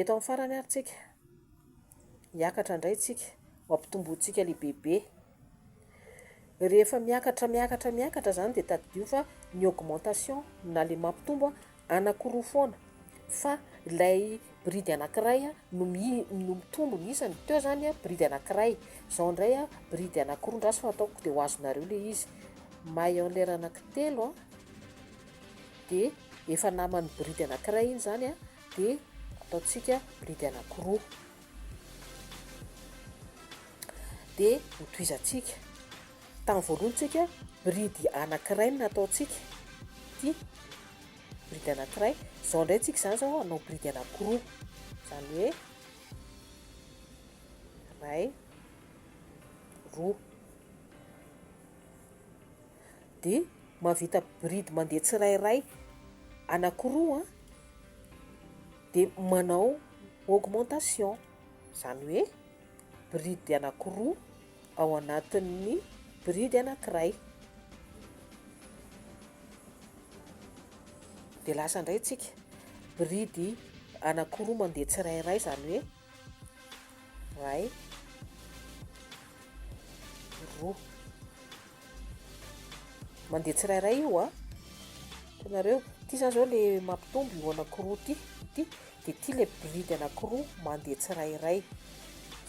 eto amin'ny farany ary tsika miakatra indray tsika mampitomboantsika lehibehibe rehefa miakatra zany dia tadidio fa ny augmentation na le mampitombo anakiroa foana fa ilay bridy anankiray no mitombo ny isany teo zany a bridy anankiray zao indray a bridy anakiroa ndrasy fa ataoko dia ho azonareo le izy maillon lera anankitelo a dia efa naman'ny bridy anankiray iny zany a dia ataontsika bridy anakiroa dia hotoizantsika tamin'ny voalohantsika bridy anankiray no nataontsika ty bridy anankiray zao indray tsika zany zao hanao bridy anakiroa zany hoe ray roa dia mahavita bridy mandeha tsirairay anakiroa a dia manao augmentation zany hoe bridy anakiroa ao anatin'ny bridy anankiray dia lasa indray tsika bridy anakiroa mandeha tsirairay zany hoe ray roa mandeha tsirairay io a tanareo ty zany zao le mampitombo io anakiroa ty dia ty le bridy anakiroa mandeha tsirairay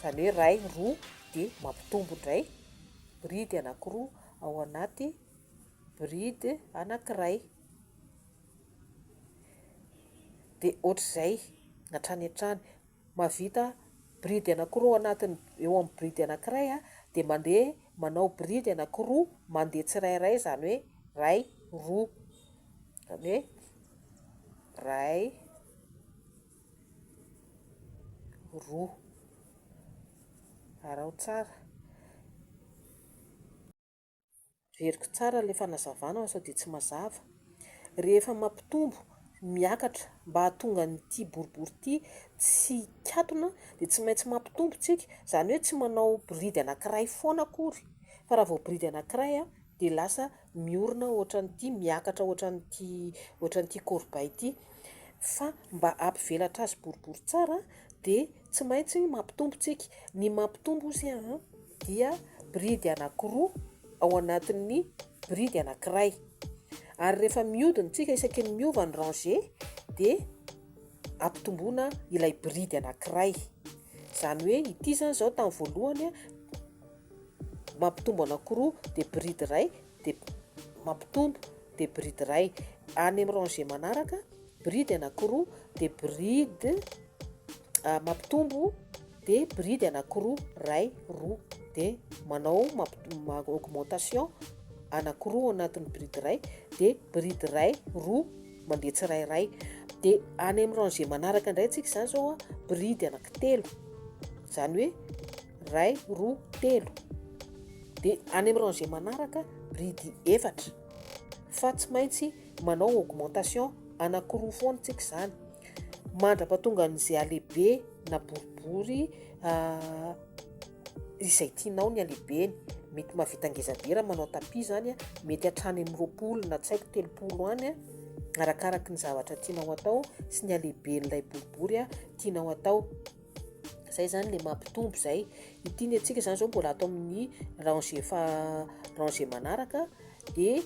zany hoe ray roa dia mampitombo indray bridy anakiroa ao anaty bridy anankiray dia ohatr'izay hatrany hatrany mahavita bridy anakiroa ao anatiny eo amin'ny bridy anankiray a dia mandeha manao bridy anakiroa mandeha tsirairay zany hoe ray roa zany hoe ray roa arao tsara veriko tsara le fanazavana sao dia tsy mazava rehefa mampitombo miakatra mba hahatonga nyity boribory ty tsy katona dia tsy maintsy mampitombo tsika zany hoe tsy manao bridy anankiray foana akory fa raha vao bridy anankiray a dia lasa miorina ohatran'ity miakatra ohatran'ity corbeille ity fa mba hampivelatra azy boribory tsara dia tsy maintsy mampitombo tsika ny mampitombo izy a dia bridy anakiroa ao anatin'ny bridy anankiray ary rehefa mihodina tsika isaky ny miova ny ranger dia ampitomboana ilay bridy anankiray zany hoe ity zany zao tamin'ny voalohany a mampitombo anakiroa dia bridy ray dia mampitombo dia bridy ray any amin'ny ranger manaraka bridy anakiroa dia bridy mampitombo dia bridy anakiroa ray roa dia manao augmentation anakiroa anatin'ny bridy ray dia bridy ray roa mandeha tsirairay dia any amin'ny ranger manaraka indray tsika zany zao a bridy anankitelo zany hoe ray roa telo dia any amin'ny ranger manaraka bridy efatra fa tsy maintsy manao augmentation anakiroa foana tsika zany mandra-pahatonga an'izay alehibe na boribory izay tianao ny alehibeny mety mahavita ngezabera manao tapis zany a mety hatrany amin'ny 20 na tsy haiko 30 any a arakaraka ny zavatra tianao atao sy ny alehiben'ilay boribory a tianao atao zay zany le mampitombo zay ity ny antsika zany zao mbola atao amin'ny ranger manaraka dia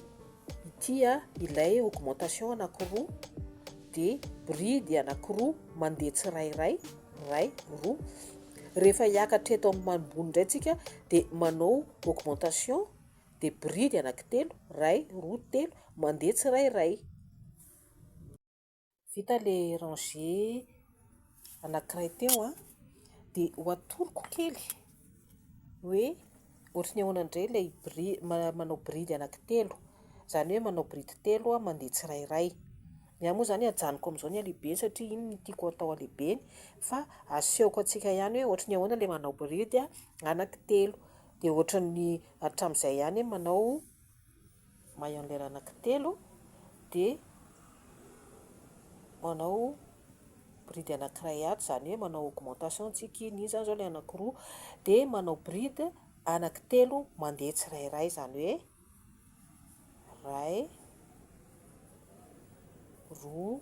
ity a ilay augmentation anakiroa dia bridy anakiroa mandeha tsirairay ray roa rehefa hiakatra eto amin'ny manobony indray tsika dia manao augmentation dia bridy anankitelo ray roa telo mandeha tsirairay vita le ranger anankiray teo a dia ho atoroko kely hoe ohatry ny ahoana indray ilay manao bridy anankitelo zany hoe manao bridy telo a mandeha tsirairay ny moa zany ajanoko amin'izao ny alehibeny satria iny no tiako atao alehibeny fa asehoko antsika ihany hoe ohatry ny ahoana ilay manao bridy a anankitelo dia ohatry ny hatramin'izay ihany manao maillon lera anankitelo dia manao bridy anankiray ato zany hoe manao augmentation tsika iny zany zao ilay anakiroa dia manao bridy anankitelo mandeha tsirairay zany hoe ray roa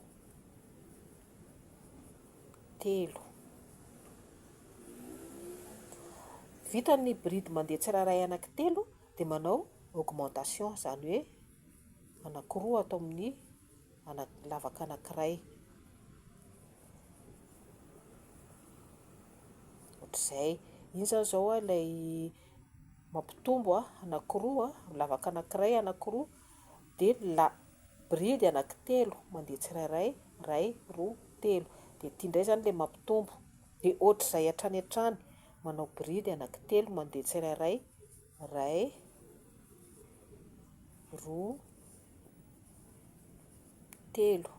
telo. Vita ny bride mandeha tsirairay anankitelo dia manao augmentation, izany hoe anankiroa atao amin'ny lavaka anankiray. Ohatr'izay, iny zany izao ilay mampitombo anankiroa, lavaka anankiray anankiroa, dia bride anankitelo mandeha tsirairay, ray, roa, telo. Dia ity indray izany ilay mampitombo. Dia ohatr'izay hatrany hatrany manao bride anankitelo mandeha tsirairay, ray, roa, telo.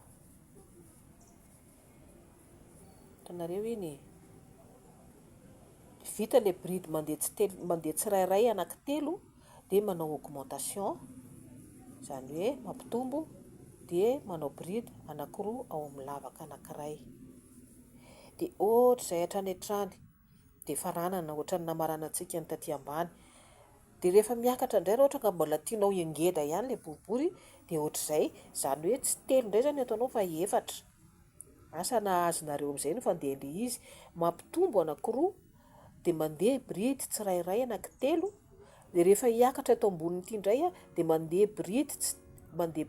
Hitanareo iny e? Vita ilay bride mandeha tsirairay anankitelo dia manao augmentation, izany hoe mampitombo, dia manao bride anankiroa ao amin'ny lavaka anankiray. Dia ohatr'izay hatrany hatrany dia faranana ohatran'ny namarana antsika ny taty ambany. Dia rehefa miakatra indray raha ohatra ka mbola tianao hiangeda ihany ilay boribory dia ohatr'izay, izany hoe tsy telo indray izany ataonao fa efatra. Asa nahazonareo amin'izay no fandehan'ilay izy. Mampitombo anankiroa dia mandeha bride tsirairay anankitelo, dia rehefa hiakatra eto ambonin'ity indray dia mandeha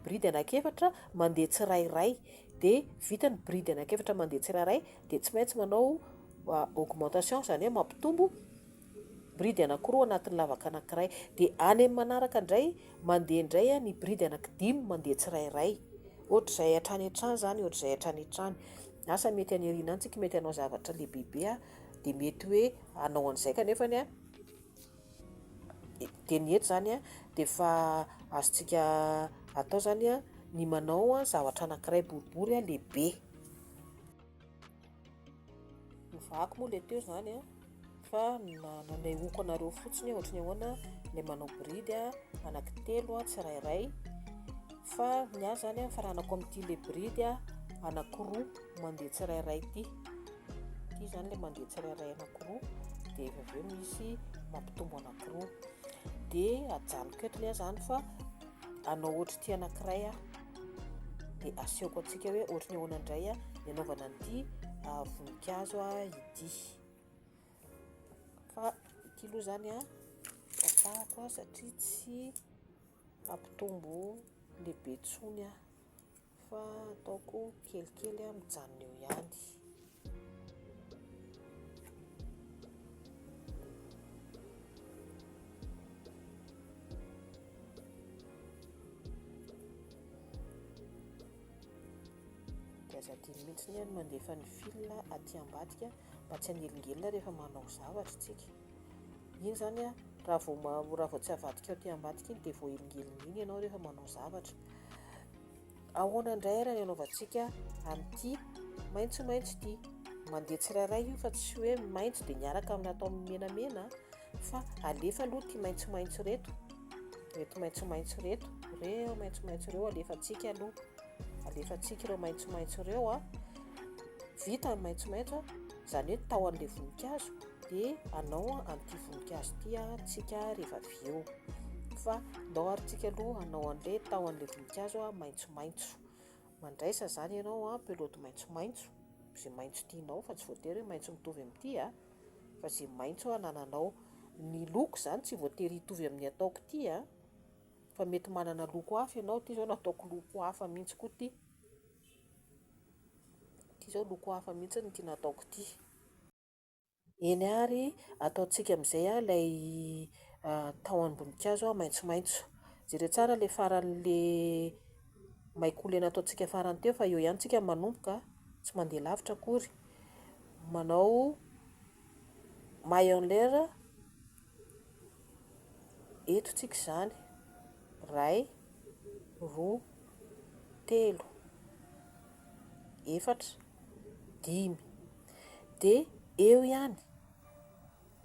bride anankefatra mandeha tsirairay. Dia vita ny bride anankefatra mandeha tsirairay dia tsy maintsy manao augmentation, izany hoe mampitombo, bride anankiroa anatin'ny lavaka anankiray. Dia any amin'ny manaraka indray mandeha indray ny bride anankidimy mandeha tsirairay. Ohatr'izay hatrany hatrany izany, ohatr'izay hatrany hatrany. Asa mety haneriana antsika, mety hanao zavatra lehibe dia mety hoe hanao an'izay kanefany dia ny eto izany dia efa azontsika atao izany ny manao zavatra anankiray boribory lehibe. Nivahako moa ilay teo izany fa nanehoako anareo fotsiny ohatra ny ahoana ilay manao bride anankitelo tsirairay. Fa ny azy izany faranako amin'ity ilay bride anankiroa mandeha tsirairay ity. Ity izany ilay mandeha tsirairay anankiroa dia efa avy eo misy mampitombo anankiroa. Dia ajanoko eto ny izany fa anao ohatra ity anankiray dia asehoko antsika hoe ohatra ny ahoana indray ny anaovana an'ity voninkazo ity. Fa ity aloha izany tapahako satria tsy mampitombo lehibe intsony fa ataoko kelikely mijanona eo ihany. Aza adiny mihitsy ny mandefa ny fil aty ambadika mba tsy hanelingelina rehefa manao zavatra tsika. Iny izany raha vao tsy havadika aty ambadika iny dia vao elingelina iny ianao rehefa manao zavatra. Ahoana indray raha ny anaovantsika amin'ity maitsomaitso ity. Mandeha tsirairay io fa tsy hoe maitso dia miaraka amin'ny atao menamena, fa alefa aloha ity maitsomaitso reto maitsomaitso reto, ireo maitsomaitso ireo alefantsika aloha. Alefantsika ireo maitsomaitso ireo vita ny maitsomaitso izany hoe tahon'ilay voninkazo dia anao an'ity voninkazo ity tsika rehefa avy eo. Fa ndao arintsika aloha anao an'ilay tahon'ilay voninkazo maitsomaitso. Mandraisa izany ianao peloty maitsomaitso, izay maitso tianao fa tsy voatery hoe maitso mitovy amin'ity fa izay maitso anananao. Ny loko izany tsy voatery hitovy amin'ny ataoko ity fa mety manana loko hafa ianao. Ity izao nataoko loko hafa mihitsy koa ity. Ity izao loko hafa mihitsy ny ity nataoko ity. Eny ary ataontsika amin'izay ilay tahon-boninkazo maitsomaitso. Jereo tsara ilay faran'ilay maikolo nataontsika farany teo fa eo ihany tsika manomboka, tsy mandeha lavitra akory. Manao maillon l'air eto tsika izany, ray, roa, telo, efatra, dimy. Dia eo ihany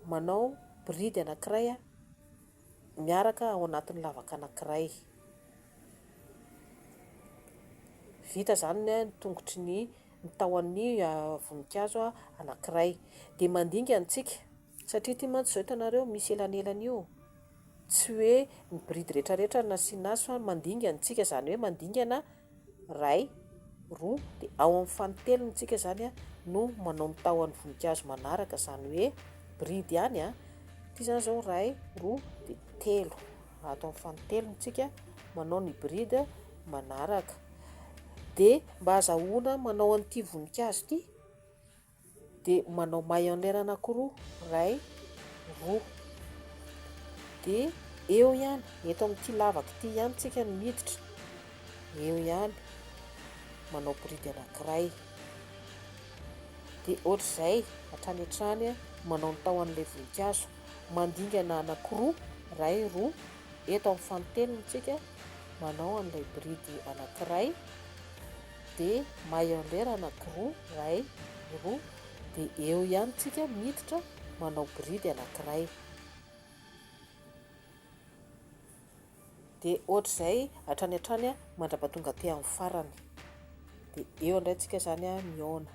manao bride anankiray miaraka ao anatin'ny lavaka anankiray. Vita izany ny tongotry ny tahon'ny voninkazo anankiray. Dia mandingana tsika satria ity mantsy izao hitanareo misy elanelana io. Tsy hoe ny bride rehetrarehetra no nasiana azy fa mandingana tsika, izany hoe mandingana ray, roa, dia ao amin'ny fanotelony tsika zany a no manao ny tahon'ny voninkazo manaraka, zany hoe bridy ihany a. Ity zany zao iray, roa, dia telo. Atao amin'ny fanotelony tsika manao ny bridy manaraka. Dia mba azahoana manao an'ity voninkazo ity dia manao maillon lera anankiroa, iray, roa. Dia eo ihany, eto amin'ity lavaka ity ihany tsika no miditra. Eo ihany manao bridy anankiray. Dia ohatr'izay hatrany hatrany a manao ny tahon'ilay voninkazo, mandingana anankiroa, iray, roa. Eto amin'ny fanotelony tsika manao an'ilay bridy anankiray, dia maillon lera anankiroa, iray, roa. Dia eo ihany tsika miditra manao bridy anankiray. Dia ohatr'izay hatrany hatrany a mandrapatonga aty amin'ny farany. Dia eo indray tsika zany a mihaona.